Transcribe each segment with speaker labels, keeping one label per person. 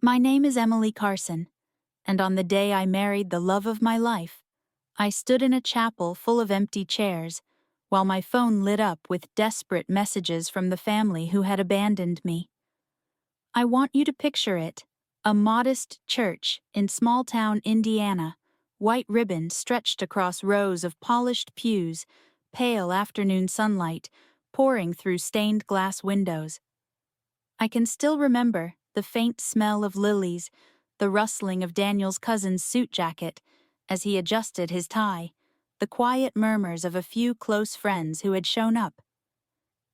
Speaker 1: My name is Emily Carson, and on the day I married the love of my life, I stood in a chapel full of empty chairs, while my phone lit up with desperate messages from the family who had abandoned me. I want you to picture it, a modest church in small-town Indiana, white ribbon stretched across rows of polished pews, pale afternoon sunlight pouring through stained glass windows. I can still remember the faint smell of lilies, the rustling of Daniel's cousin's suit jacket as he adjusted his tie, the quiet murmurs of a few close friends who had shown up.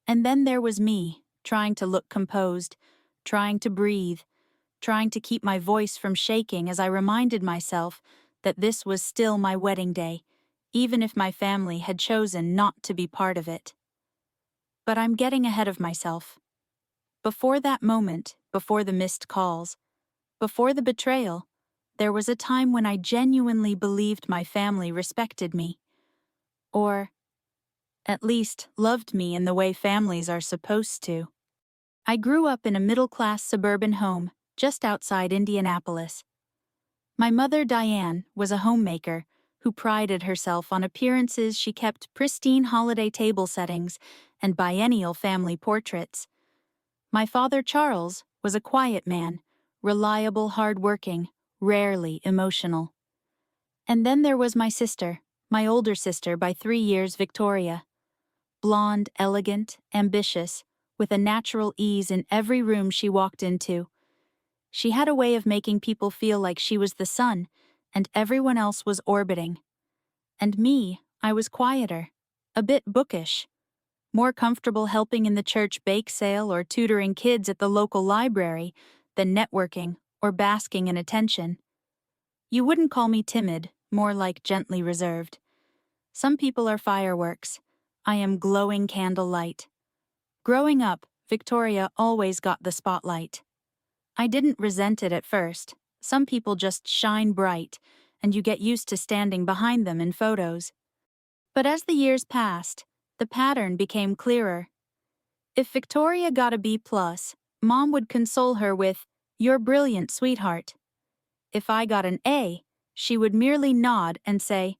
Speaker 1: And then there was me, trying to look composed, trying to breathe, trying to keep my voice from shaking as I reminded myself that this was still my wedding day, even if my family had chosen not to be part of it. But I'm getting ahead of myself. Before that moment, before the missed calls, before the betrayal, there was a time when I genuinely believed my family respected me. Or, at least, loved me in the way families are supposed to. I grew up in a middle-class suburban home just outside Indianapolis. My mother, Diane, was a homemaker who prided herself on appearances. She kept pristine holiday table settings and biennial family portraits. My father, Charles, was a quiet man, reliable, hard-working, rarely emotional. And then there was my sister, my older sister by 3 years, Victoria. Blonde, elegant, ambitious, with a natural ease in every room she walked into. She had a way of making people feel like she was the sun, and everyone else was orbiting. And me, I was quieter, a bit bookish, more comfortable helping in the church bake sale or tutoring kids at the local library than networking or basking in attention. You wouldn't call me timid, more like gently reserved. Some people are fireworks. I am glowing candlelight. Growing up, Victoria always got the spotlight. I didn't resent it at first. Some people just shine bright, and you get used to standing behind them in photos. But as the years passed, the pattern became clearer. If Victoria got a B+, Mom would console her with, "You're brilliant, sweetheart." If I got an A, she would merely nod and say,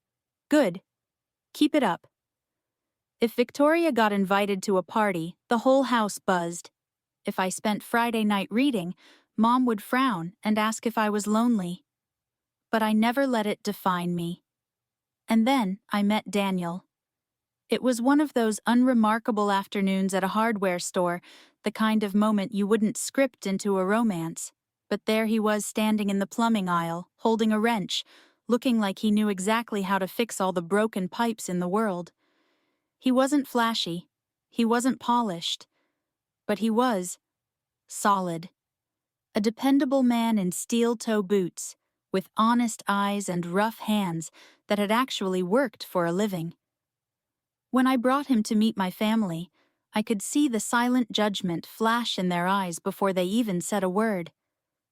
Speaker 1: "Good. Keep it up." If Victoria got invited to a party, the whole house buzzed. If I spent Friday night reading, Mom would frown and ask if I was lonely. But I never let it define me. And then I met Daniel. It was one of those unremarkable afternoons at a hardware store, the kind of moment you wouldn't script into a romance. But there he was standing in the plumbing aisle, holding a wrench, looking like he knew exactly how to fix all the broken pipes in the world. He wasn't flashy, he wasn't polished, but he was solid. A dependable man in steel-toe boots, with honest eyes and rough hands that had actually worked for a living. When I brought him to meet my family, I could see the silent judgment flash in their eyes before they even said a word.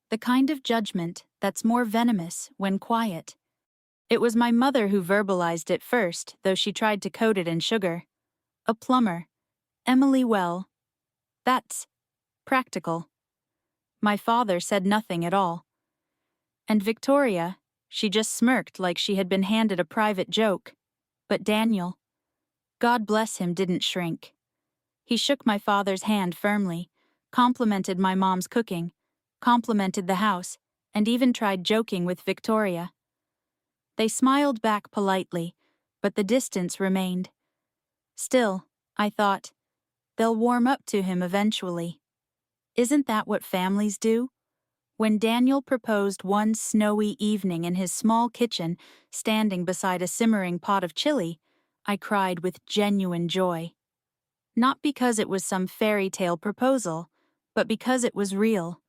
Speaker 1: The kind of judgment that's more venomous when quiet. It was my mother who verbalized it first, though she tried to coat it in sugar. A plumber. Emily Well. That's practical. My father said nothing at all. And Victoria, she just smirked like she had been handed a private joke. But Daniel, God bless him, didn't shrink. He shook my father's hand firmly, complimented my mom's cooking, complimented the house, and even tried joking with Victoria. They smiled back politely, but the distance remained. Still, I thought, they'll warm up to him eventually. Isn't that what families do? When Daniel proposed one snowy evening in his small kitchen, standing beside a simmering pot of chili, I cried with genuine joy. Not because it was some fairy tale proposal, but because it was real,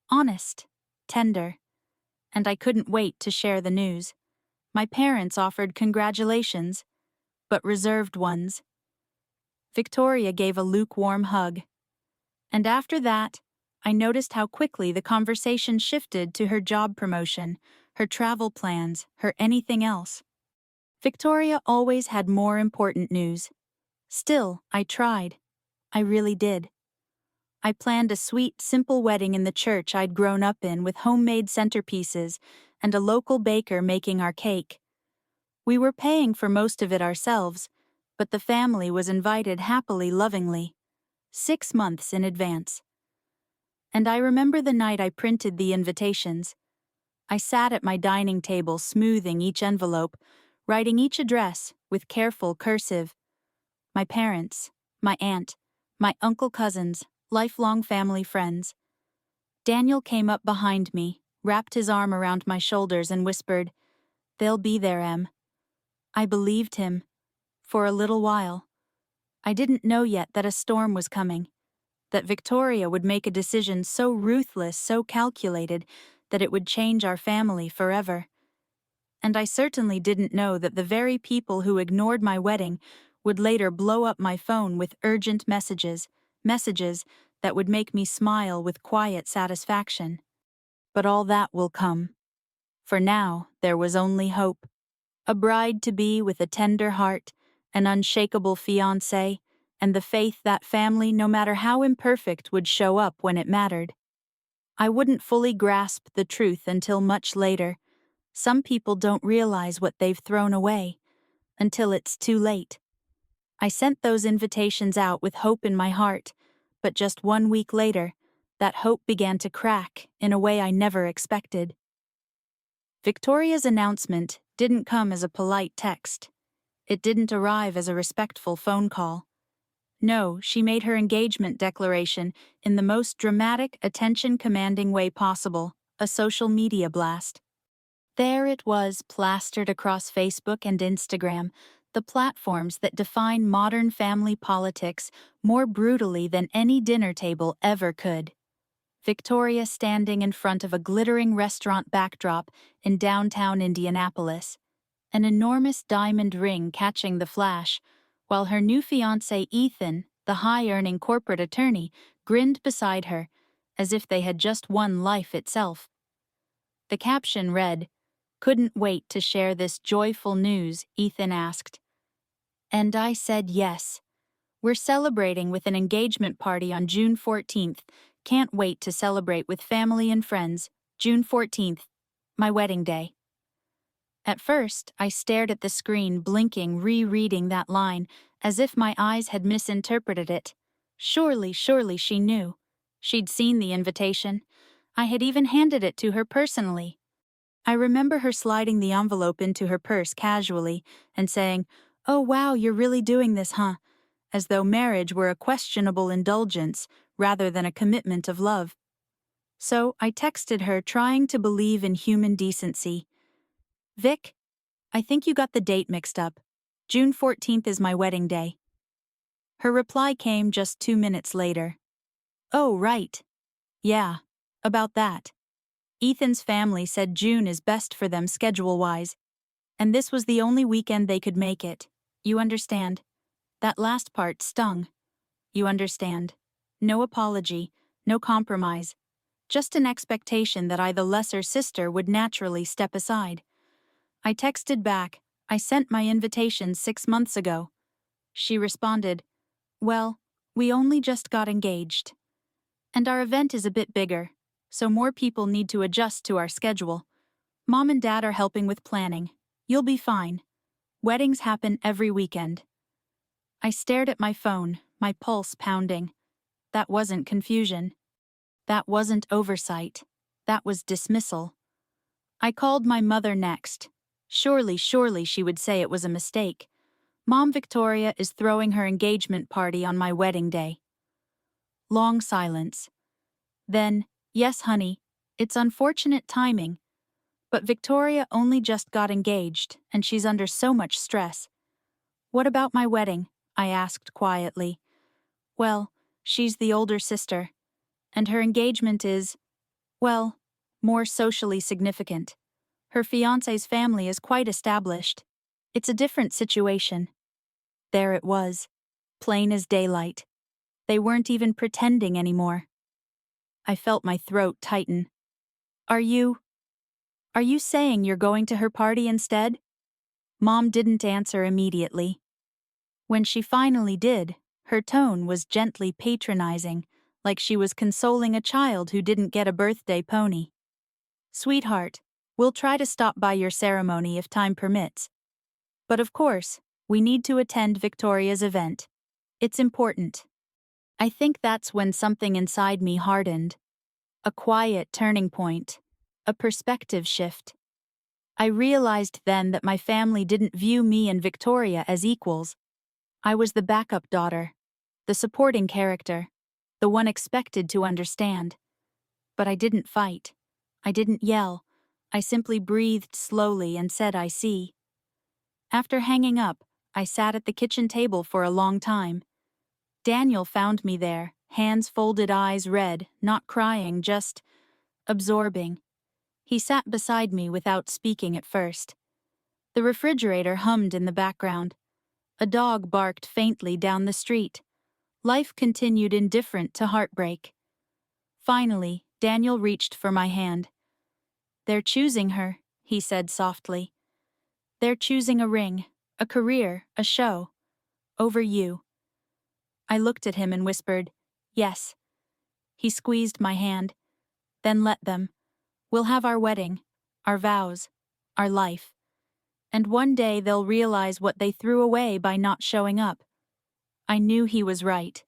Speaker 1: honest, tender. And I couldn't wait to share the news. My parents offered congratulations, but reserved ones. Victoria gave a lukewarm hug. And after that, I noticed how quickly the conversation shifted to her job promotion, her travel plans, her anything else. Victoria always had more important news. Still, I tried. I really did. I planned a sweet, simple wedding in the church I'd grown up in with homemade centerpieces and a local baker making our cake. We were paying for most of it ourselves, but the family was invited happily, lovingly, 6 months in advance. And I remember the night I printed the invitations. I sat at my dining table smoothing each envelope, writing each address with careful cursive. My parents, my aunt, my uncle cousins, lifelong family friends. Daniel came up behind me, wrapped his arm around my shoulders and whispered, "They'll be there, Em." I believed him. For a little while. I didn't know yet that a storm was coming, that Victoria would make a decision so ruthless, so calculated, that it would change our family forever. And I certainly didn't know that the very people who ignored my wedding would later blow up my phone with urgent messages that would make me smile with quiet satisfaction. But all that will come. For now, there was only hope. A bride-to-be with a tender heart, an unshakable fiancé, and the faith that family, no matter how imperfect, would show up when it mattered. I wouldn't fully grasp the truth until much later. Some people don't realize what they've thrown away until it's too late. I sent those invitations out with hope in my heart, but just 1 week later, that hope began to crack in a way I never expected. Victoria's announcement didn't come as a polite text. It didn't arrive as a respectful phone call. No, she made her engagement declaration in the most dramatic, attention-commanding way possible, a social media blast. There it was, plastered across Facebook and Instagram, the platforms that define modern family politics more brutally than any dinner table ever could. Victoria standing in front of a glittering restaurant backdrop in downtown Indianapolis, an enormous diamond ring catching the flash, while her new fiancé Ethan, the high-earning corporate attorney, grinned beside her, as if they had just won life itself. The caption read, "Couldn't wait to share this joyful news," Ethan asked. And I said yes. We're celebrating with an engagement party on June 14th. Can't wait to celebrate with family and friends. June 14th, my wedding day. At first, I stared at the screen, blinking, rereading that line, as if my eyes had misinterpreted it. Surely she knew. She'd seen the invitation. I had even handed it to her personally. I remember her sliding the envelope into her purse casually and saying, "Oh wow, you're really doing this, huh?" As though marriage were a questionable indulgence rather than a commitment of love. So I texted her, trying to believe in human decency. "Vic, I think you got the date mixed up. June 14th is my wedding day." Her reply came just 2 minutes later. "Oh, right. Yeah, about that. Ethan's family said June is best for them schedule-wise, and this was the only weekend they could make it. You understand? That last part stung. You understand. No apology, no compromise. Just an expectation that I, the lesser sister, would naturally step aside." I texted back, "I sent my invitation 6 months ago." She responded, "Well, we only just got engaged. And our event is a bit bigger, so more people need to adjust to our schedule. Mom and Dad are helping with planning. You'll be fine. Weddings happen every weekend." I stared at my phone, my pulse pounding. That wasn't confusion. That wasn't oversight. That was dismissal. I called my mother next. Surely she would say it was a mistake. Mom, Victoria is throwing her engagement party on my wedding day. Long silence. Then, "Yes, honey, it's unfortunate timing. But Victoria only just got engaged, and she's under so much stress." "What about my wedding?" I asked quietly. "Well, she's the older sister, and her engagement is, well, more socially significant. Her fiancé's family is quite established. It's a different situation." There it was, plain as daylight. They weren't even pretending anymore. I felt my throat tighten. Are you saying you're going to her party instead?" Mom didn't answer immediately. When she finally did, her tone was gently patronizing, like she was consoling a child who didn't get a birthday pony. "Sweetheart, we'll try to stop by your ceremony if time permits. But of course, we need to attend Victoria's event. It's important." I think that's when something inside me hardened. A quiet turning point. A perspective shift. I realized then that my family didn't view me and Victoria as equals. I was the backup daughter, the supporting character, the one expected to understand. But I didn't fight. I didn't yell. I simply breathed slowly and said, "I see." After hanging up, I sat at the kitchen table for a long time. Daniel found me there, hands folded, eyes red, not crying, just absorbing. He sat beside me without speaking at first. The refrigerator hummed in the background. A dog barked faintly down the street. Life continued indifferent to heartbreak. Finally, Daniel reached for my hand. "They're choosing her," he said softly. "They're choosing a ring, a career, a show. Over you." I looked at him and whispered, "Yes." He squeezed my hand. "Then let them. We'll have our wedding, our vows, our life. And one day they'll realize what they threw away by not showing up." I knew he was right.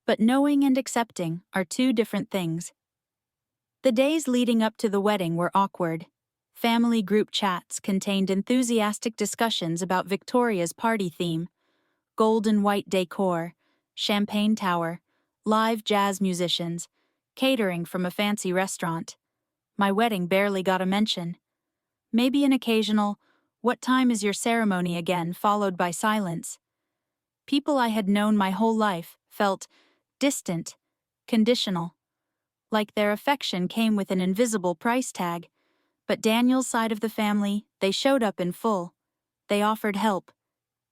Speaker 1: But knowing and accepting are two different things. The days leading up to the wedding were awkward. Family group chats contained enthusiastic discussions about Victoria's party theme: gold and white decor, champagne tower, live jazz musicians, catering from a fancy restaurant. My wedding barely got a mention. Maybe an occasional, "What time is your ceremony again?" followed by silence. People I had known my whole life felt distant, conditional, like their affection came with an invisible price tag. But Daniel's side of the family, they showed up in full. They offered help.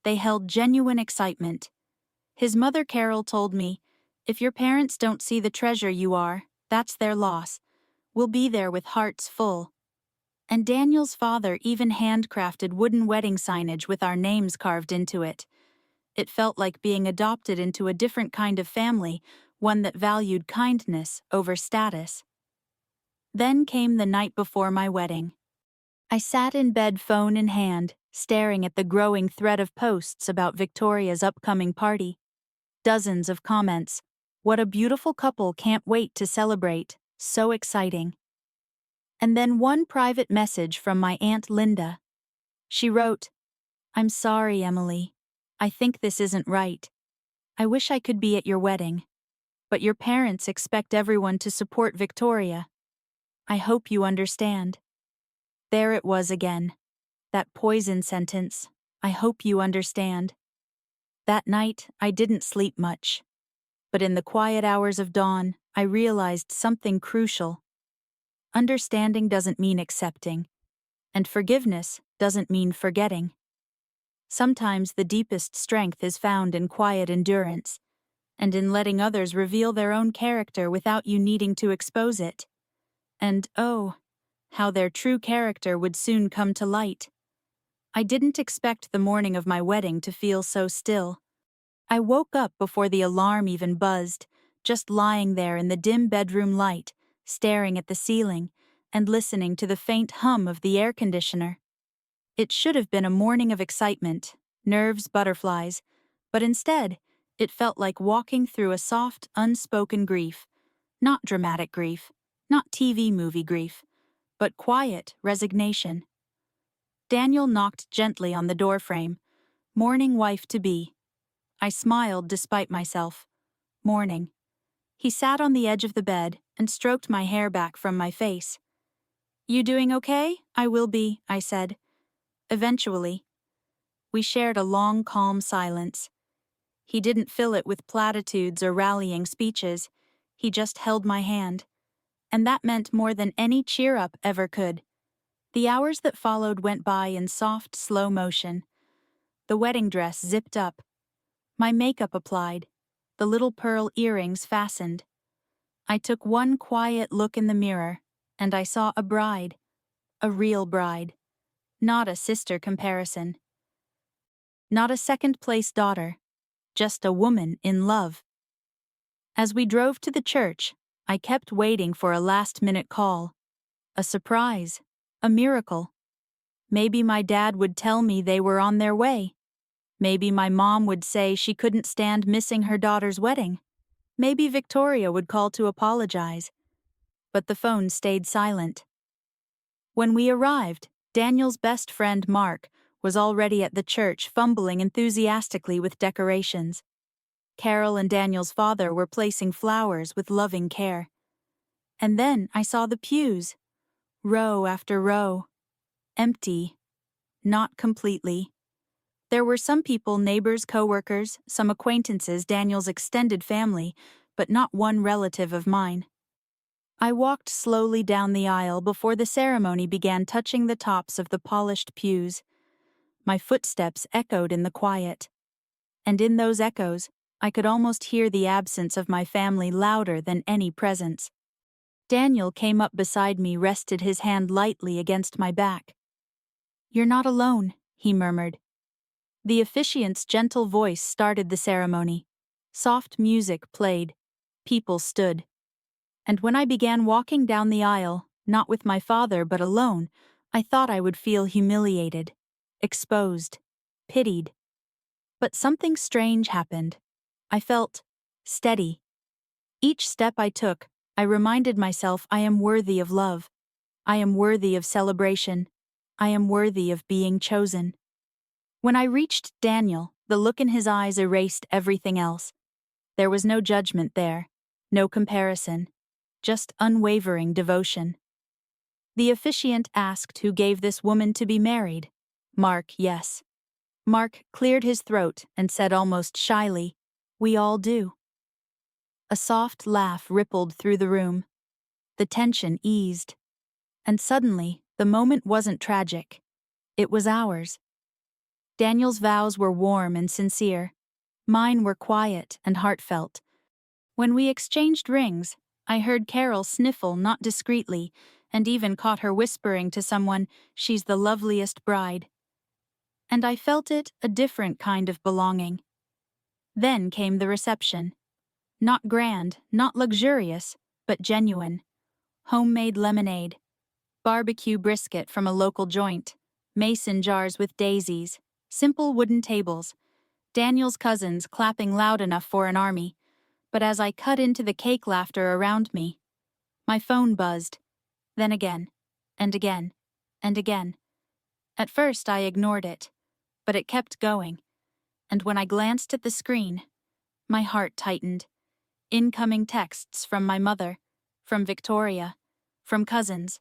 Speaker 1: They held genuine excitement. His mother Carol told me, "If your parents don't see the treasure you are, that's their loss. We'll be there with hearts full." And Daniel's father even handcrafted wooden wedding signage with our names carved into it. It felt like being adopted into a different kind of family, one that valued kindness over status. Then came the night before my wedding. I sat in bed, phone in hand, staring at the growing thread of posts about Victoria's upcoming party. Dozens of comments. "What a beautiful couple, can't wait to celebrate, so exciting." And then one private message from my Aunt Linda. She wrote, "I'm sorry, Emily. I think this isn't right. I wish I could be at your wedding. But your parents expect everyone to support Victoria. I hope you understand." There it was again. That poison sentence. "I hope you understand." That night, I didn't sleep much. But in the quiet hours of dawn, I realized something crucial. Understanding doesn't mean accepting, and forgiveness doesn't mean forgetting. Sometimes the deepest strength is found in quiet endurance, and in letting others reveal their own character without you needing to expose it. And oh, how their true character would soon come to light. I didn't expect the morning of my wedding to feel so still. I woke up before the alarm even buzzed, just lying there in the dim bedroom light, staring at the ceiling, and listening to the faint hum of the air conditioner. It should have been a morning of excitement, nerves butterflies, but instead, it felt like walking through a soft, unspoken grief. Not dramatic grief, not TV movie grief, but quiet resignation. Daniel knocked gently on the doorframe. Morning wife-to-be. I smiled despite myself. Morning. He sat on the edge of the bed and stroked my hair back from my face. "You doing okay?" "I will be," I said. "Eventually." We shared a long, calm silence. He didn't fill it with platitudes or rallying speeches. He just held my hand. And that meant more than any cheer-up ever could. The hours that followed went by in soft, slow motion. The wedding dress zipped up. My makeup applied. The little pearl earrings fastened. I took one quiet look in the mirror, and I saw a bride. A real bride. Not a sister comparison. Not a second-place daughter. Just a woman in love. As we drove to the church, I kept waiting for a last-minute call. A surprise. A miracle. Maybe my dad would tell me they were on their way. Maybe my mom would say she couldn't stand missing her daughter's wedding. Maybe Victoria would call to apologize. But the phone stayed silent. When we arrived, Daniel's best friend Mark was already at the church fumbling enthusiastically with decorations. Carol and Daniel's father were placing flowers with loving care. And then I saw the pews. Row after row. Empty. Not completely. There were some people, neighbors, co-workers, some acquaintances, Daniel's extended family, but not one relative of mine. I walked slowly down the aisle before the ceremony began, touching the tops of the polished pews. My footsteps echoed in the quiet. And in those echoes, I could almost hear the absence of my family louder than any presence. Daniel came up beside me, rested his hand lightly against my back. "You're not alone," he murmured. The officiant's gentle voice started the ceremony. Soft music played. People stood. And when I began walking down the aisle, not with my father but alone, I thought I would feel humiliated, exposed, pitied. But something strange happened. I felt steady. Each step I took, I reminded myself I am worthy of love. I am worthy of celebration. I am worthy of being chosen. When I reached Daniel, the look in his eyes erased everything else. There was no judgment there, no comparison, just unwavering devotion. The officiant asked who gave this woman to be married. Mark, yes. Mark cleared his throat and said almost shyly, "We all do." A soft laugh rippled through the room. The tension eased. And suddenly, the moment wasn't tragic. It was ours. Daniel's vows were warm and sincere. Mine were quiet and heartfelt. When we exchanged rings, I heard Carol sniffle not discreetly, and even caught her whispering to someone, "She's the loveliest bride." And I felt it, a different kind of belonging. Then came the reception. Not grand, not luxurious, but genuine. Homemade lemonade. Barbecue brisket from a local joint. Mason jars with daisies. Simple wooden tables. Daniel's cousins clapping loud enough for an army. But as I cut into the cake, laughter around me. My phone buzzed. Then again. And again. And again. At first I ignored it. But it kept going. And when I glanced at the screen, my heart tightened. Incoming texts from my mother, from Victoria, from cousins,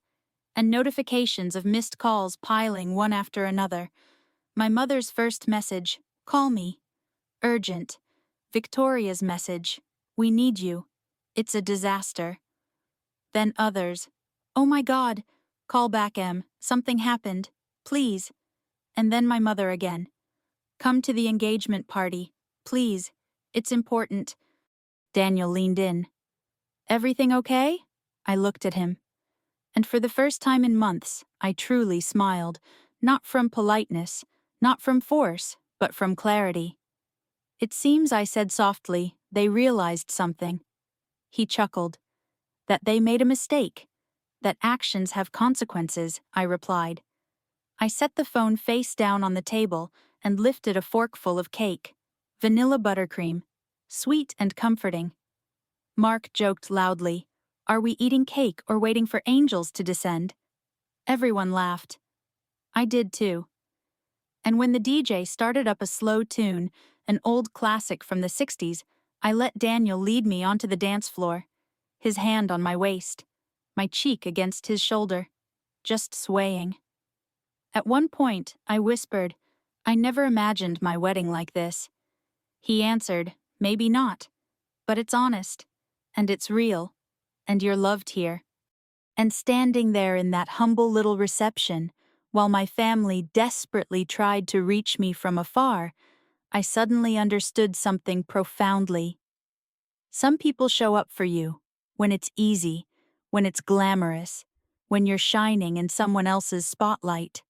Speaker 1: and notifications of missed calls piling one after another. My mother's first message, "Call me." Urgent. Victoria's message, "We need you. It's a disaster." Then others, "Oh my God. Call back, Em. Something happened. Please." And then my mother again. "Come to the engagement party. Please. It's important." Daniel leaned in. "Everything okay?" I looked at him. And for the first time in months, I truly smiled, not from politeness, not from force, but from clarity. "It seems," I said softly, "they realized something." He chuckled. "That they made a mistake. That actions have consequences," I replied. I set the phone face down on the table and lifted a forkful of cake. Vanilla buttercream. Sweet and comforting. Mark joked loudly, "Are we eating cake or waiting for angels to descend?" Everyone laughed. I did too. And when the DJ started up a slow tune, an old classic from the 60s, I let Daniel lead me onto the dance floor, his hand on my waist, my cheek against his shoulder, just swaying. At one point, I whispered, "I never imagined my wedding like this." He answered, "Maybe not, but it's honest, and it's real, and you're loved here." And standing there in that humble little reception, while my family desperately tried to reach me from afar, I suddenly understood something profoundly. Some people show up for you when it's easy, when it's glamorous, when you're shining in someone else's spotlight.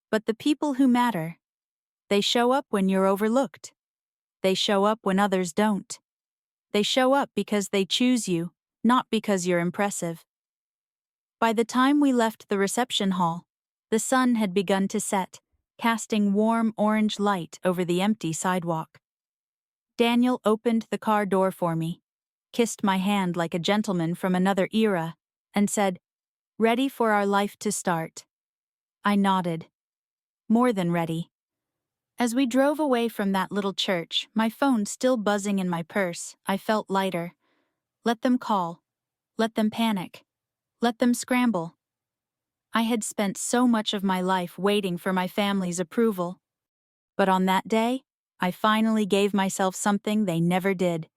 Speaker 1: But the people who matter, they show up when you're overlooked. They show up when others don't. They show up because they choose you, not because you're impressive. By the time we left the reception hall, the sun had begun to set, casting warm orange light over the empty sidewalk. Daniel opened the car door for me, kissed my hand like a gentleman from another era, and said, "Ready for our life to start?" I nodded. More than ready. As we drove away from that little church, my phone still buzzing in my purse, I felt lighter. Let them call. Let them panic. Let them scramble. I had spent so much of my life waiting for my family's approval. But on that day, I finally gave myself something they never did: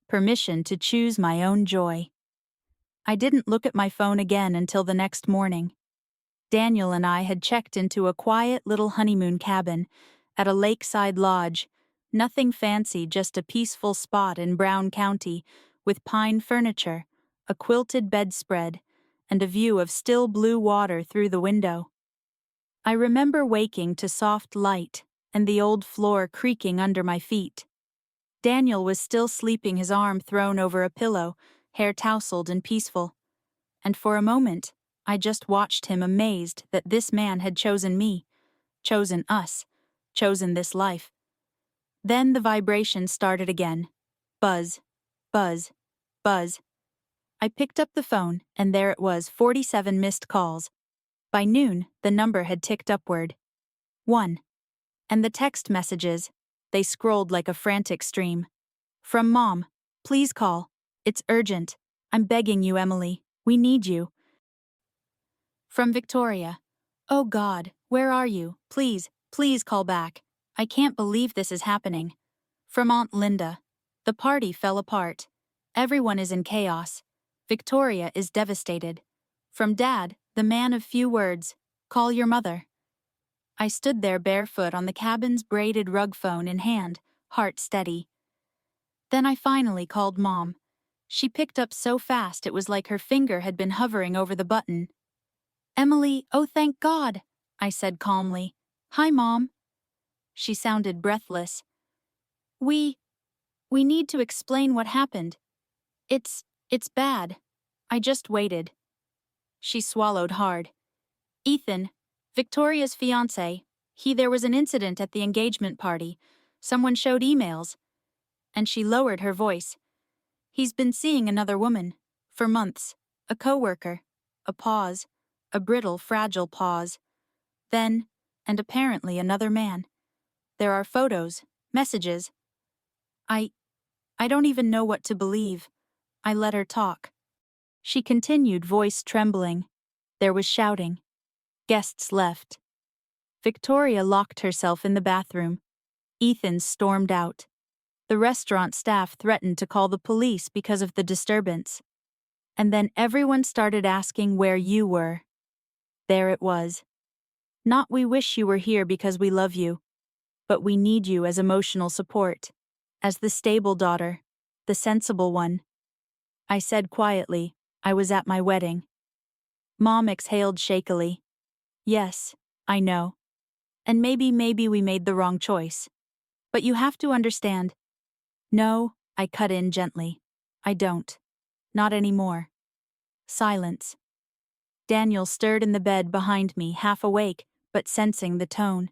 Speaker 1: permission to choose my own joy. I didn't look at my phone again until the next morning. Daniel and I had checked into a quiet little honeymoon cabin at a lakeside lodge, nothing fancy, just a peaceful spot in Brown County with pine furniture, a quilted bedspread, and a view of still blue water through the window. I remember waking to soft light and the old floor creaking under my feet. Daniel was still sleeping, his arm thrown over a pillow, hair tousled and peaceful. And for a moment, I just watched him, amazed that this man had chosen me, chosen us, chosen this life. Then the vibration started again. Buzz, buzz, buzz. I picked up the phone, and there it was, 47 missed calls. By noon, the number had ticked upward. 1. And the text messages, they scrolled like a frantic stream. From Mom, "Please call. It's urgent. I'm begging you, Emily. We need you." From Victoria, "Oh God, where are you? Please, please call back. I can't believe this is happening." From Aunt Linda, "The party fell apart. Everyone is in chaos. Victoria is devastated." From Dad, the man of few words, "Call your mother." I stood there barefoot on the cabin's braided rug, phone in hand, heart steady. Then I finally called Mom. She picked up so fast it was like her finger had been hovering over the button. "Emily, oh thank God," I said calmly. "Hi, Mom." She sounded breathless. We need to explain what happened. It's bad. I just waited." She swallowed hard. "Ethan, Victoria's fiancé, there was an incident at the engagement party. Someone showed emails." And she lowered her voice. "He's been seeing another woman. For months. A coworker." A pause. A brittle, fragile pause. Then, "And apparently another man. There are photos, messages." I don't even know what to believe." I let her talk. She continued, voice trembling. There was shouting. Guests left. Victoria locked herself in the bathroom. Ethan stormed out. The restaurant staff threatened to call the police because of the disturbance. And then everyone started asking where you were. There it was. Not, "We wish you were here because we love you, but we need you as emotional support, as the stable daughter, the sensible one." I said quietly, "I was at my wedding." Mom exhaled shakily. "Yes, I know. And maybe we made the wrong choice. But you have to understand." "No," I cut in gently. "I don't. Not anymore." Silence. Daniel stirred in the bed behind me, half awake, but sensing the tone.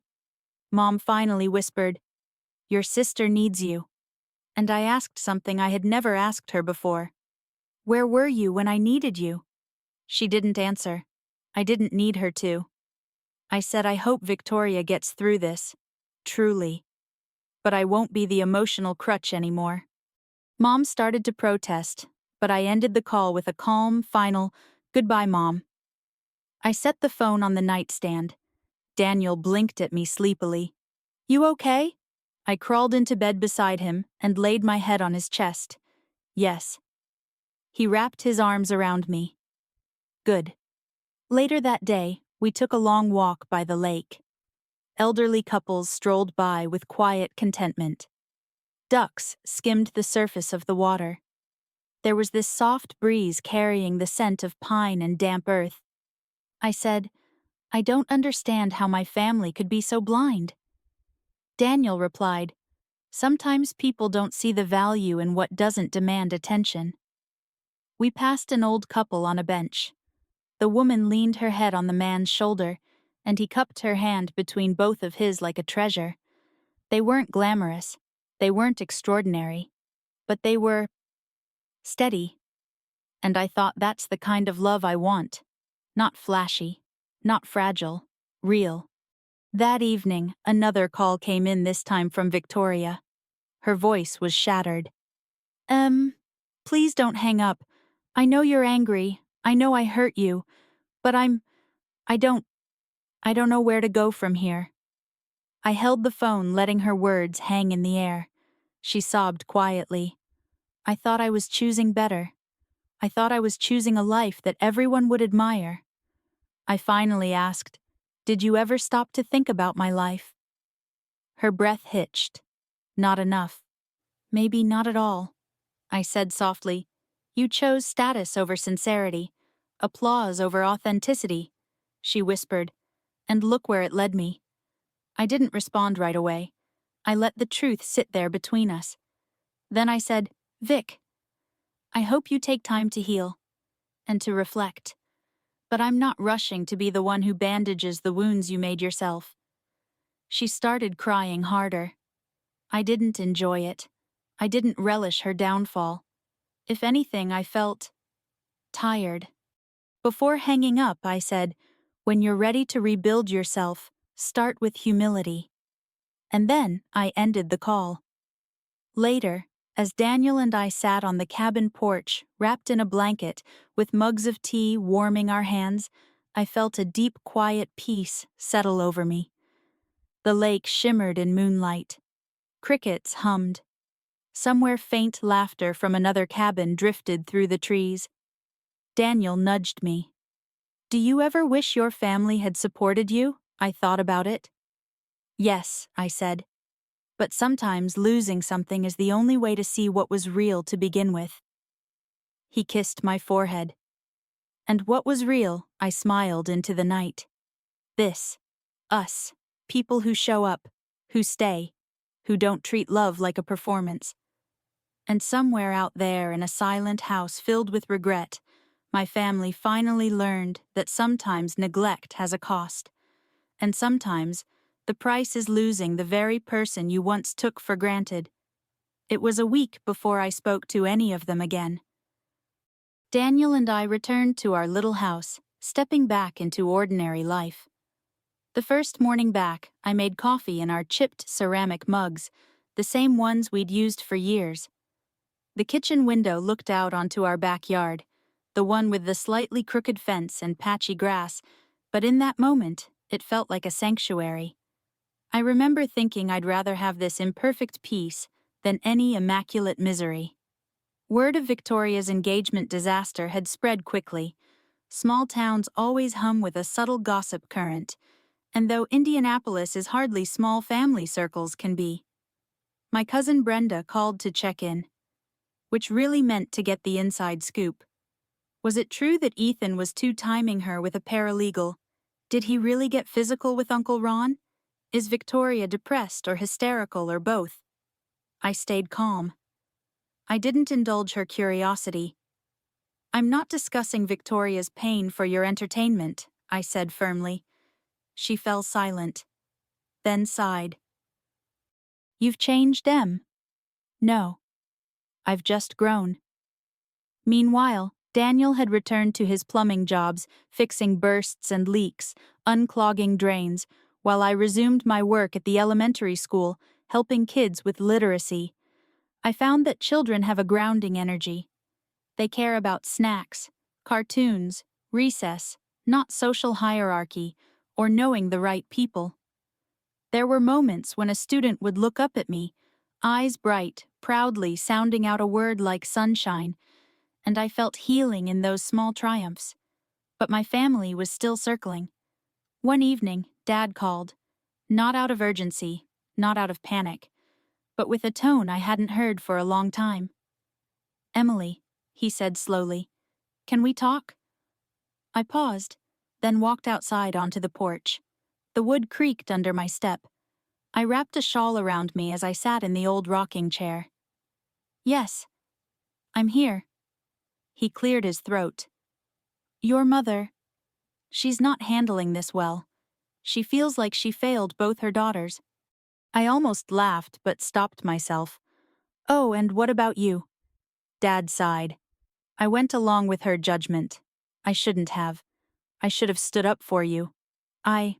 Speaker 1: Mom finally whispered, "Your sister needs you." And I asked something I had never asked her before. "Where were you when I needed you?" She didn't answer. I didn't need her to. I said, "I hope Victoria gets through this. Truly. But I won't be the emotional crutch anymore." Mom started to protest, but I ended the call with a calm, final, "Goodbye, Mom." I set the phone on the nightstand. Daniel blinked at me sleepily. "You okay?" I crawled into bed beside him and laid my head on his chest. "Yes." He wrapped his arms around me. "Good." Later that day, we took a long walk by the lake. Elderly couples strolled by with quiet contentment. Ducks skimmed the surface of the water. There was this soft breeze carrying the scent of pine and damp earth. I said, "I don't understand how my family could be so blind." Daniel replied, Sometimes people don't see the value in what doesn't demand attention. We passed an old couple on a bench. The woman leaned her head on the man's shoulder, and he cupped her hand between both of his like a treasure. They weren't glamorous, they weren't extraordinary, but they were steady. And I thought, that's the kind of love I want. Not flashy, not fragile, real. That evening, another call came in, this time from Victoria. Her voice was shattered. Please don't hang up. I know you're angry. I know I hurt you. But I don't know where to go from here. I held the phone, letting her words hang in the air. She sobbed quietly. I thought I was choosing better. I thought I was choosing a life that everyone would admire. I finally asked, "Did you ever stop to think about my life?" Her breath hitched. Not enough. Maybe not at all. I said softly, "You chose status over sincerity, applause over authenticity," she whispered, "and look where it led me." I didn't respond right away. I let the truth sit there between us. Then I said, "Vic, I hope you take time to heal and to reflect. But I'm not rushing to be the one who bandages the wounds you made yourself." She started crying harder. I didn't enjoy it. I didn't relish her downfall. If anything, I felt tired. Before hanging up, I said, "When you're ready to rebuild yourself, start with humility." And then I ended the call. Later, as Daniel and I sat on the cabin porch, wrapped in a blanket, with mugs of tea warming our hands, I felt a deep, quiet peace settle over me. The lake shimmered in moonlight. Crickets hummed. Somewhere faint laughter from another cabin drifted through the trees. Daniel nudged me. "Do you ever wish your family had supported you?" I thought about it. "Yes," I said. "But sometimes losing something is the only way to see what was real to begin with." He kissed my forehead. "And what was real?" I smiled into the night. "This. Us. People who show up, who stay, who don't treat love like a performance." And somewhere out there in a silent house filled with regret, my family finally learned that sometimes neglect has a cost. And sometimes the price is losing the very person you once took for granted. It was a week before I spoke to any of them again. Daniel and I returned to our little house, stepping back into ordinary life. The first morning back, I made coffee in our chipped ceramic mugs, the same ones we'd used for years. The kitchen window looked out onto our backyard, the one with the slightly crooked fence and patchy grass, but in that moment, it felt like a sanctuary. I remember thinking I'd rather have this imperfect peace than any immaculate misery. Word of Victoria's engagement disaster had spread quickly. Small towns always hum with a subtle gossip current, and though Indianapolis is hardly small, family circles can be. My cousin Brenda called to check in, which really meant to get the inside scoop. Was it true that Ethan was two-timing her with a paralegal? Did he really get physical with Uncle Ron? Is Victoria depressed or hysterical or both? I stayed calm. I didn't indulge her curiosity. "I'm not discussing Victoria's pain for your entertainment," I said firmly. She fell silent, then sighed. "You've changed, Em?" "No. I've just grown." Meanwhile, Daniel had returned to his plumbing jobs, fixing bursts and leaks, unclogging drains, while I resumed my work at the elementary school, helping kids with literacy. I found that children have a grounding energy. They care about snacks, cartoons, recess, not social hierarchy, or knowing the right people. There were moments when a student would look up at me, eyes bright, proudly sounding out a word like sunshine, and I felt healing in those small triumphs. But my family was still circling. One evening, Dad called, not out of urgency, not out of panic, but with a tone I hadn't heard for a long time. "Emily," he said slowly, "can we talk?" I paused, then walked outside onto the porch. The wood creaked under my step. I wrapped a shawl around me as I sat in the old rocking chair. Yes, I'm here. He cleared his throat. Your mother. She's not handling this well. She feels like she failed both her daughters. I almost laughed but stopped myself. Oh, and what about you? Dad sighed. I went along with her judgment. I shouldn't have. I should have stood up for you. I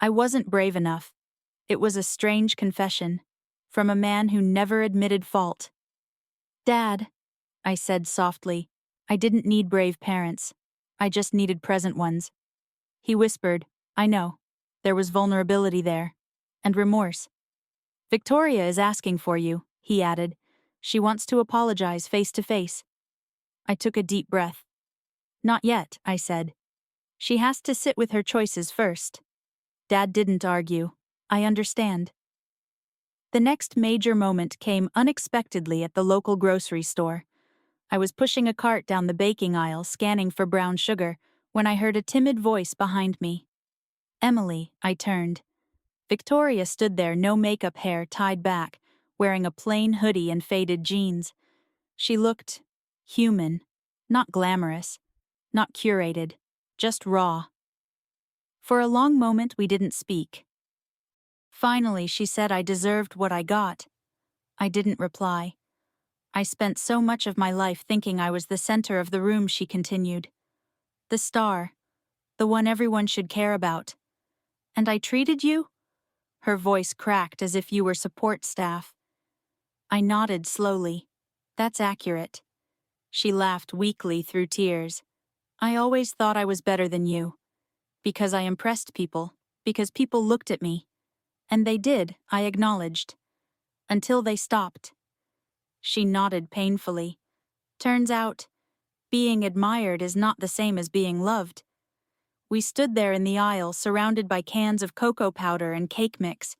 Speaker 1: wasn't brave enough. It was a strange confession. From a man who never admitted fault. Dad, I said softly, I didn't need brave parents. I just needed present ones. He whispered, I know. There was vulnerability there. And remorse. Victoria is asking for you, he added. She wants to apologize face to face. I took a deep breath. Not yet, I said. She has to sit with her choices first. Dad didn't argue. I understand. The next major moment came unexpectedly at the local grocery store. I was pushing a cart down the baking aisle, scanning for brown sugar, when I heard a timid voice behind me. Emily, I turned. Victoria stood there, no makeup, hair tied back, wearing a plain hoodie and faded jeans. She looked human, not glamorous, not curated, just raw. For a long moment we didn't speak. Finally, she said I deserved what I got. I didn't reply. I spent so much of my life thinking I was the center of the room, she continued. The star. The one everyone should care about. And I treated you? Her voice cracked as if you were support staff. I nodded slowly. That's accurate. She laughed weakly through tears. I always thought I was better than you. Because I impressed people. Because people looked at me. And they did, I acknowledged. Until they stopped. She nodded painfully. Turns out, being admired is not the same as being loved. We stood there in the aisle, surrounded by cans of cocoa powder and cake mix.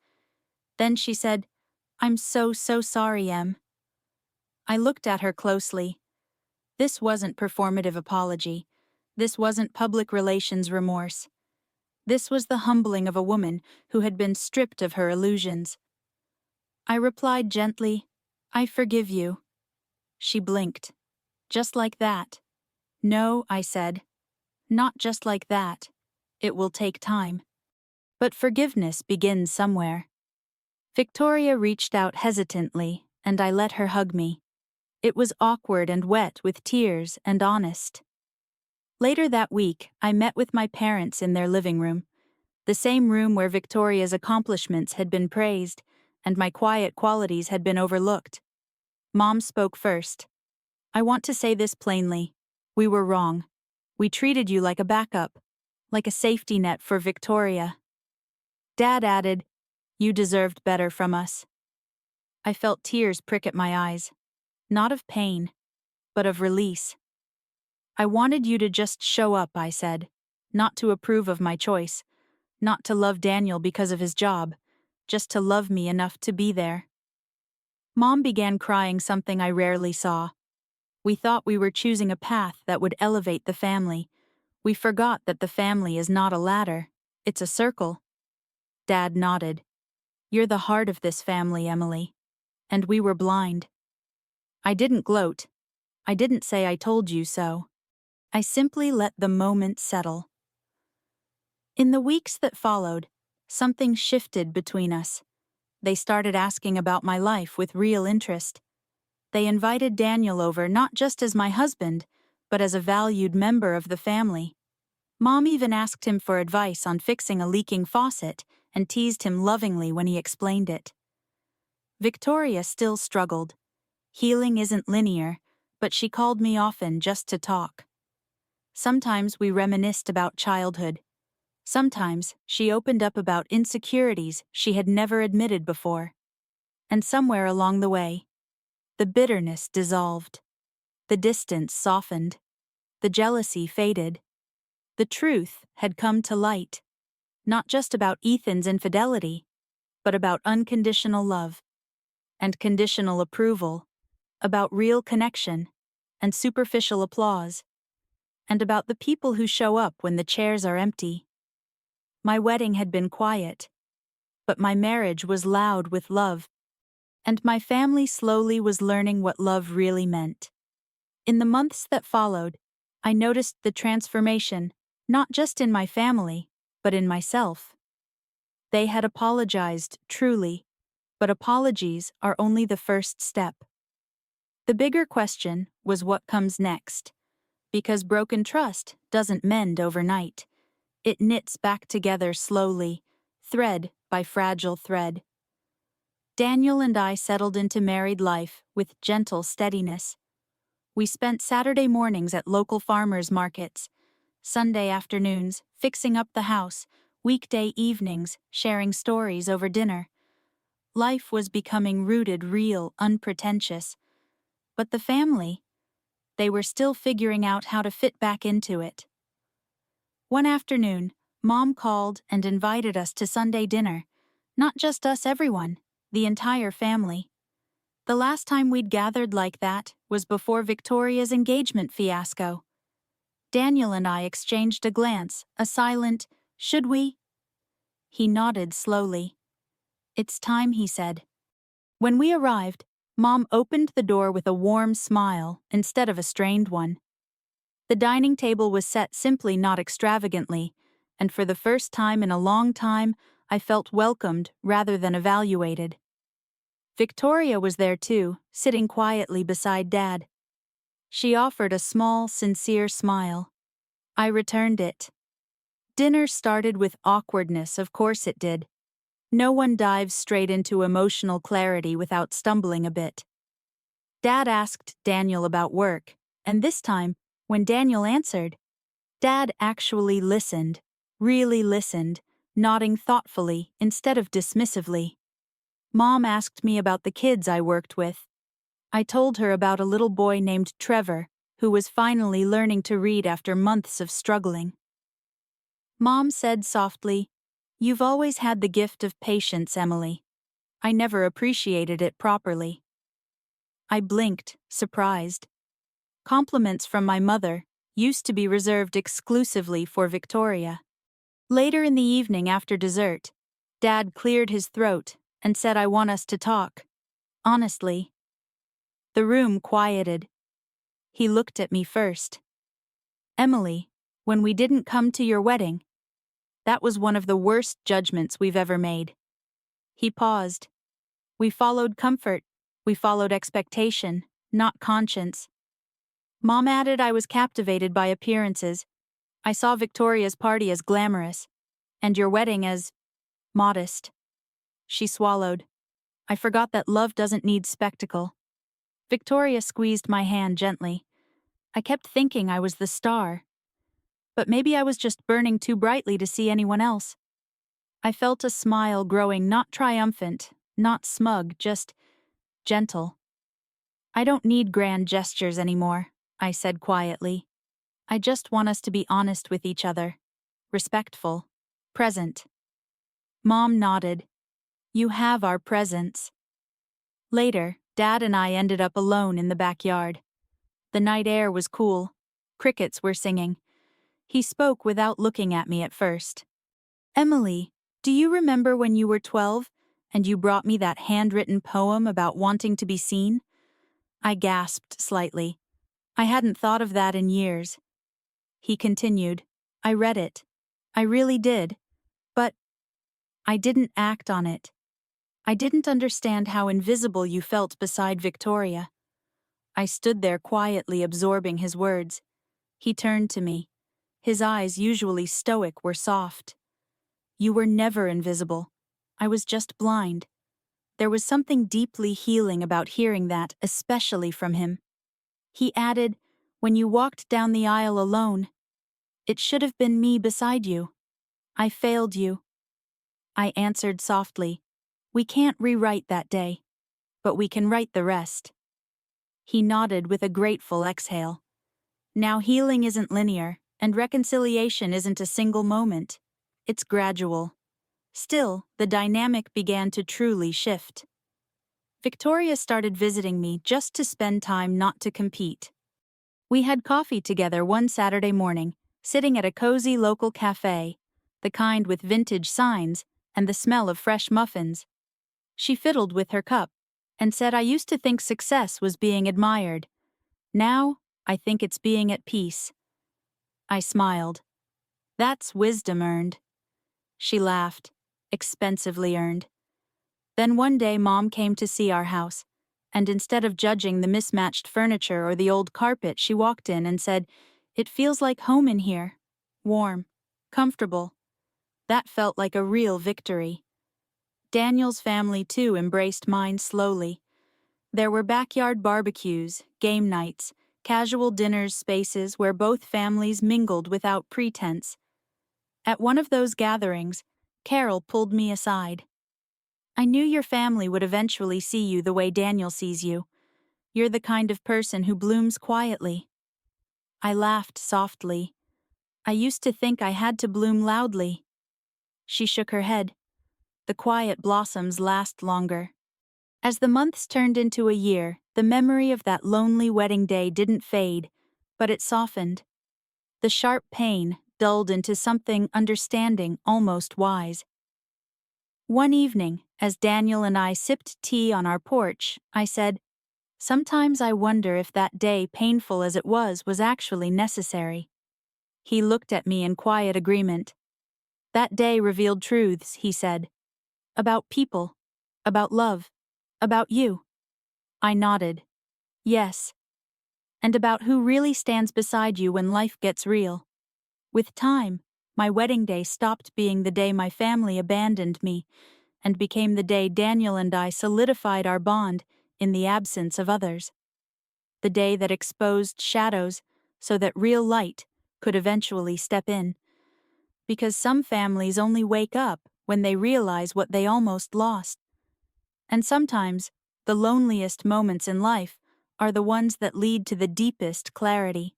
Speaker 1: Then she said, I'm so sorry, Em. I looked at her closely. This wasn't performative apology. This wasn't public relations remorse. This was the humbling of a woman who had been stripped of her illusions. I replied gently, I forgive you. She blinked. Just like that. No, I said. Not just like that. It will take time. But forgiveness begins somewhere. Victoria reached out hesitantly, and I let her hug me. It was awkward and wet with tears and honest. Later that week, I met with my parents in their living room, the same room where Victoria's accomplishments had been praised and my quiet qualities had been overlooked. Mom spoke first. I want to say this plainly. We were wrong. We treated you like a backup, like a safety net for Victoria. Dad added, you deserved better from us. I felt tears prick at my eyes, not of pain, but of release. I wanted you to just show up, I said, not to approve of my choice, not to love Daniel because of his job, just to love me enough to be there. Mom began crying, something I rarely saw. We thought we were choosing a path that would elevate the family. We forgot that the family is not a ladder, it's a circle. Dad nodded. You're the heart of this family, Emily. And we were blind. I didn't gloat. I didn't say I told you so. I simply let the moment settle. In the weeks that followed, something shifted between us. They started asking about my life with real interest. They invited Daniel over not just as my husband, but as a valued member of the family. Mom even asked him for advice on fixing a leaking faucet and teased him lovingly when he explained it. Victoria still struggled. Healing isn't linear, but she called me often just to talk. Sometimes we reminisced about childhood. Sometimes she opened up about insecurities she had never admitted before. And somewhere along the way, the bitterness dissolved. The distance softened. The jealousy faded. The truth had come to light. Not just about Ethan's infidelity, but about unconditional love and conditional approval, about real connection and superficial applause, and about the people who show up when the chairs are empty. My wedding had been quiet. but my marriage was loud with love, and my family slowly was learning what love really meant. In the months that followed, I noticed the transformation, not just in my family, but in myself. They had apologized, truly, but apologies are only the first step. The bigger question was what comes next, because broken trust doesn't mend overnight. It knits back together slowly, thread by fragile thread. Daniel and I settled into married life with gentle steadiness. We spent Saturday mornings at local farmers' markets, Sunday afternoons fixing up the house, weekday evenings sharing stories over dinner. Life was becoming rooted, real, unpretentious. But the family, they were still figuring out how to fit back into it. One afternoon, Mom called and invited us to Sunday dinner. Not just us, everyone, the entire family. The last time we'd gathered like that was before Victoria's engagement fiasco. Daniel and I exchanged a glance, a silent, "Should we?" He nodded slowly. "It's time," he said. When we arrived, Mom opened the door with a warm smile instead of a strained one. The dining table was set simply, not extravagantly, and for the first time in a long time, I felt welcomed rather than evaluated. Victoria was there too, sitting quietly beside Dad. She offered a small, sincere smile. I returned it. Dinner started with awkwardness, of course it did. No one dives straight into emotional clarity without stumbling a bit. Dad asked Daniel about work, and this time, when Daniel answered, Dad actually listened, really listened, nodding thoughtfully instead of dismissively. Mom asked me about the kids I worked with. I told her about a little boy named Trevor, who was finally learning to read after months of struggling. Mom said softly, "You've always had the gift of patience, Emily. I never appreciated it properly." I blinked, surprised. Compliments from my mother used to be reserved exclusively for Victoria. Later in the evening after dessert, Dad cleared his throat and said, "I want us to talk. Honestly." The room quieted. He looked at me first. "Emily, when we didn't come to your wedding, that was one of the worst judgments we've ever made." He paused. "We followed comfort. We followed expectation, not conscience." Mom added I was captivated by appearances. I saw Victoria's party as glamorous, and your wedding as modest. She swallowed. I forgot that love doesn't need spectacle. Victoria squeezed my hand gently. I kept thinking I was the star. But maybe I was just burning too brightly to see anyone else. I felt a smile growing, not triumphant, not smug, just gentle. "I don't need grand gestures anymore," I said quietly. "I just want us to be honest with each other. Respectful. Present." Mom nodded. "You have our presence." Later, Dad and I ended up alone in the backyard. The night air was cool. Crickets were singing. He spoke without looking at me at first. "Emily, do you remember when you were 12 and you brought me that handwritten poem about wanting to be seen?" I gasped slightly. I hadn't thought of that in years. He continued, "I read it. I really did. But I didn't act on it. I didn't understand how invisible you felt beside Victoria." I stood there quietly absorbing his words. He turned to me. His eyes, usually stoic, were soft. "You were never invisible. I was just blind." There was something deeply healing about hearing that, especially from him. He added, "When you walked down the aisle alone, it should have been me beside you. I failed you." I answered softly, "We can't rewrite that day, but we can write the rest." He nodded with a grateful exhale. Now healing isn't linear, and reconciliation isn't a single moment. It's gradual. Still, the dynamic began to truly shift. Victoria started visiting me just to spend time, not to compete. We had coffee together one Saturday morning, sitting at a cozy local cafe, the kind with vintage signs and the smell of fresh muffins. She fiddled with her cup and said, "I used to think success was being admired. Now, I think it's being at peace." I smiled. "That's wisdom earned." She laughed. "Expensively earned." Then one day Mom came to see our house, and instead of judging the mismatched furniture or the old carpet, she walked in and said, "It feels like home in here. Warm. Comfortable." That felt like a real victory. Daniel's family, too, embraced mine slowly. There were backyard barbecues, game nights, casual dinners, spaces where both families mingled without pretense. At one of those gatherings, Carol pulled me aside. "I knew your family would eventually see you the way Daniel sees you. You're the kind of person who blooms quietly." I laughed softly. "I used to think I had to bloom loudly." She shook her head. "The quiet blossoms last longer." As the months turned into a year, the memory of that lonely wedding day didn't fade, but it softened. The sharp pain dulled into something understanding, almost wise. One evening, as Daniel and I sipped tea on our porch, I said, "Sometimes I wonder if that day, painful as it was actually necessary." He looked at me in quiet agreement. "That day revealed truths," he said. "About people. About love. About you." I nodded. "Yes. And about who really stands beside you when life gets real." With time, my wedding day stopped being the day my family abandoned me and became the day Daniel and I solidified our bond in the absence of others. The day that exposed shadows so that real light could eventually step in. Because some families only wake up when they realize what they almost lost. And sometimes, the loneliest moments in life are the ones that lead to the deepest clarity.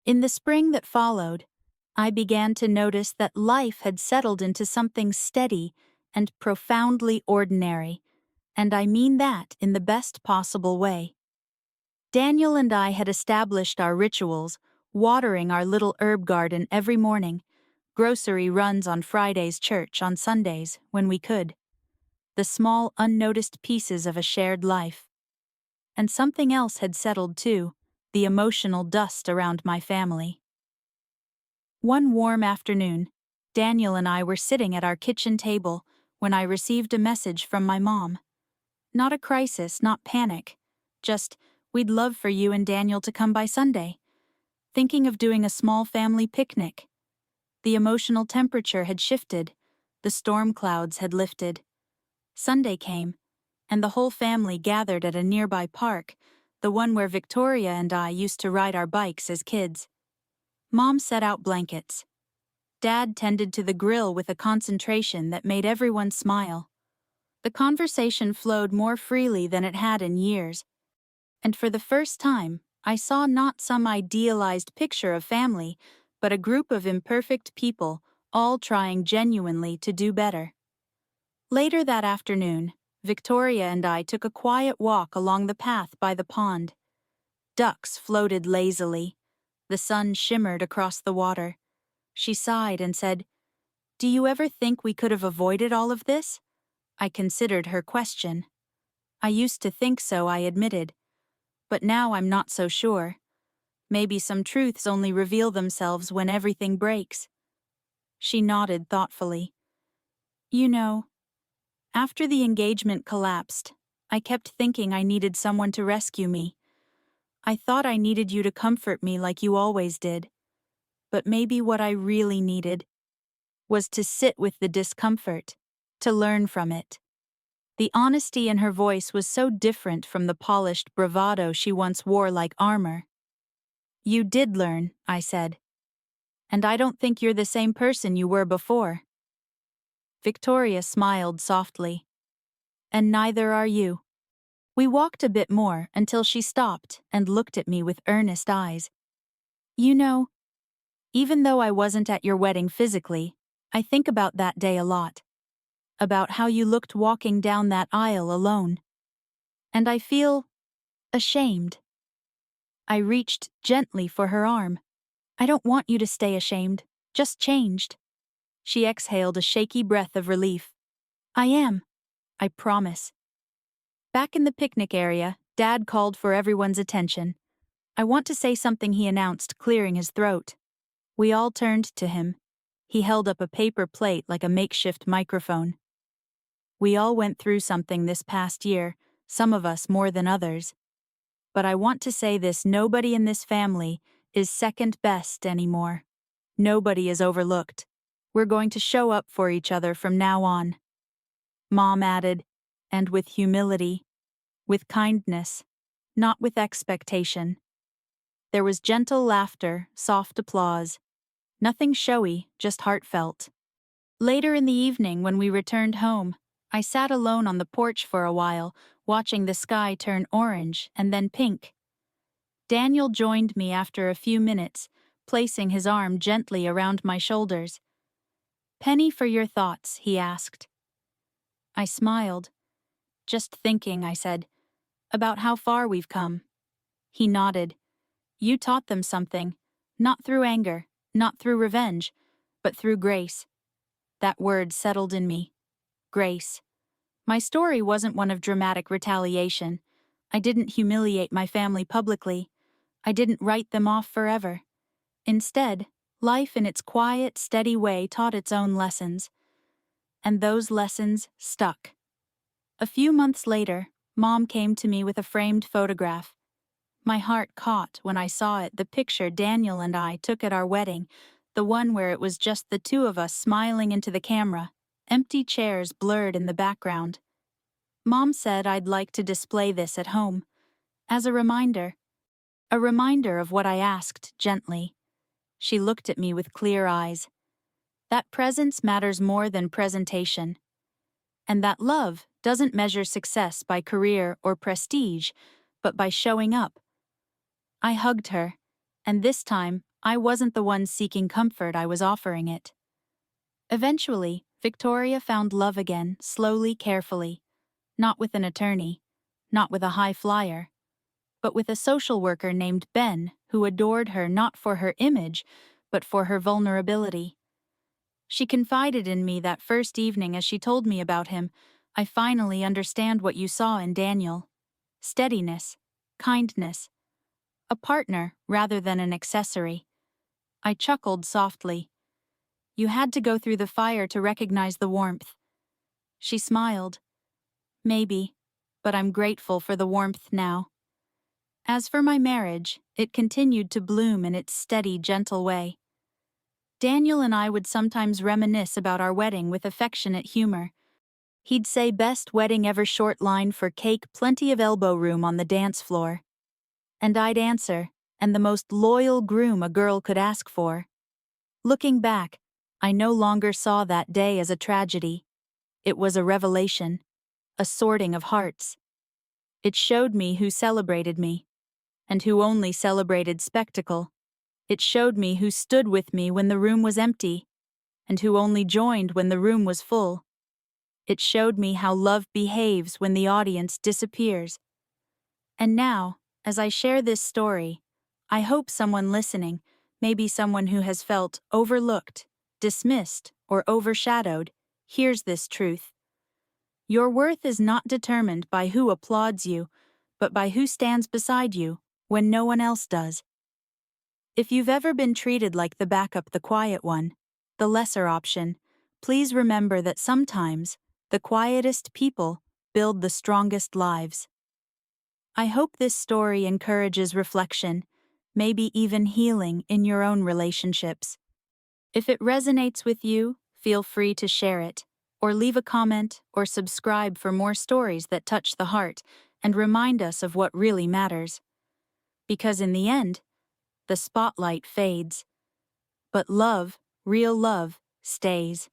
Speaker 1: In the spring that followed, I began to notice that life had settled into something steady and profoundly ordinary, and I mean that in the best possible way. Daniel and I had established our rituals, watering our little herb garden every morning, grocery runs on Fridays, church on Sundays, when we could. The small, unnoticed pieces of a shared life. And something else had settled too, the emotional dust around my family. One warm afternoon, Daniel and I were sitting at our kitchen table when I received a message from my mom. Not a crisis, not panic. Just, "We'd love for you and Daniel to come by Sunday. Thinking of doing a small family picnic." The emotional temperature had shifted. The storm clouds had lifted. Sunday came, and the whole family gathered at a nearby park, the one where Victoria and I used to ride our bikes as kids. Mom set out blankets. Dad tended to the grill with a concentration that made everyone smile. The conversation flowed more freely than it had in years, and for the first time, I saw not some idealized picture of family, but a group of imperfect people, all trying genuinely to do better. Later that afternoon, Victoria and I took a quiet walk along the path by the pond. Ducks floated lazily. The sun shimmered across the water. She sighed and said, "Do you ever think we could have avoided all of this?" I considered her question. "I used to think so," I admitted. "But now I'm not so sure. Maybe some truths only reveal themselves when everything breaks." She nodded thoughtfully. "You know, after the engagement collapsed, I kept thinking I needed someone to rescue me. I thought I needed you to comfort me like you always did. But maybe what I really needed was to sit with the discomfort, to learn from it." The honesty in her voice was so different from the polished bravado she once wore like armor. "You did learn," I said. "And I don't think you're the same person you were before." Victoria smiled softly. "And neither are you." We walked a bit more until she stopped and looked at me with earnest eyes. "You know, even though I wasn't at your wedding physically, I think about that day a lot. About how you looked walking down that aisle alone. And I feel ashamed." I reached gently for her arm. "I don't want you to stay ashamed, just changed." She exhaled a shaky breath of relief. I am. I promise. Back in the picnic area, Dad called for everyone's attention. I want to say something, he announced, clearing his throat. We all turned to him. He held up a paper plate like a makeshift microphone. We all went through something this past year, some of us more than others. But I want to say this: nobody in this family is second best anymore. Nobody is overlooked. We're going to show up for each other from now on. Mom added, and with humility, with kindness, not with expectation. There was gentle laughter, soft applause. Nothing showy, just heartfelt. Later in the evening, when we returned home, I sat alone on the porch for a while, watching the sky turn orange and then pink. Daniel joined me after a few minutes, placing his arm gently around my shoulders. "Penny, for your thoughts," he asked. I smiled. "Just thinking," I said, "about how far we've come." He nodded. "You taught them something, not through anger, not through revenge, but through grace." That word settled in me. Grace. My story wasn't one of dramatic retaliation. I didn't humiliate my family publicly. I didn't write them off forever. Instead, life in its quiet, steady way taught its own lessons. And those lessons stuck. A few months later, Mom came to me with a framed photograph. My heart caught when I saw it, the picture Daniel and I took at our wedding, the one where it was just the two of us smiling into the camera, empty chairs blurred in the background. Mom said I'd like to display this at home, as a reminder of what I asked, gently. She looked at me with clear eyes. That presence matters more than presentation. And that love doesn't measure success by career or prestige, but by showing up. I hugged her, and this time, I wasn't the one seeking comfort, I was offering it. Eventually, Victoria found love again, slowly, carefully. Not with an attorney, not with a high flyer, but with a social worker named Ben, who adored her not for her image, but for her vulnerability. She confided in me that first evening as she told me about him. "I finally understand what you saw in Daniel. Steadiness, kindness. A partner rather than an accessory." I chuckled softly. "You had to go through the fire to recognize the warmth." She smiled. "Maybe, but I'm grateful for the warmth now." As for my marriage, it continued to bloom in its steady, gentle way. Daniel and I would sometimes reminisce about our wedding with affectionate humor. He'd say, "Best wedding ever," short line for cake, plenty of elbow room on the dance floor. And I'd answer, "And the most loyal groom a girl could ask for." Looking back, I no longer saw that day as a tragedy. It was a revelation, a sorting of hearts. It showed me who celebrated me, and who only celebrated spectacle. It showed me who stood with me when the room was empty, and who only joined when the room was full. It showed me how love behaves when the audience disappears. And now, as I share this story, I hope someone listening, maybe someone who has felt overlooked, dismissed, or overshadowed, hears this truth. Your worth is not determined by who applauds you, but by who stands beside you when no one else does. If you've ever been treated like the backup, the quiet one, the lesser option, please remember that sometimes the quietest people build the strongest lives. I hope this story encourages reflection, maybe even healing in your own relationships. If it resonates with you, feel free to share it, or leave a comment or subscribe for more stories that touch the heart and remind us of what really matters. Because in the end, the spotlight fades, but love, real love, stays.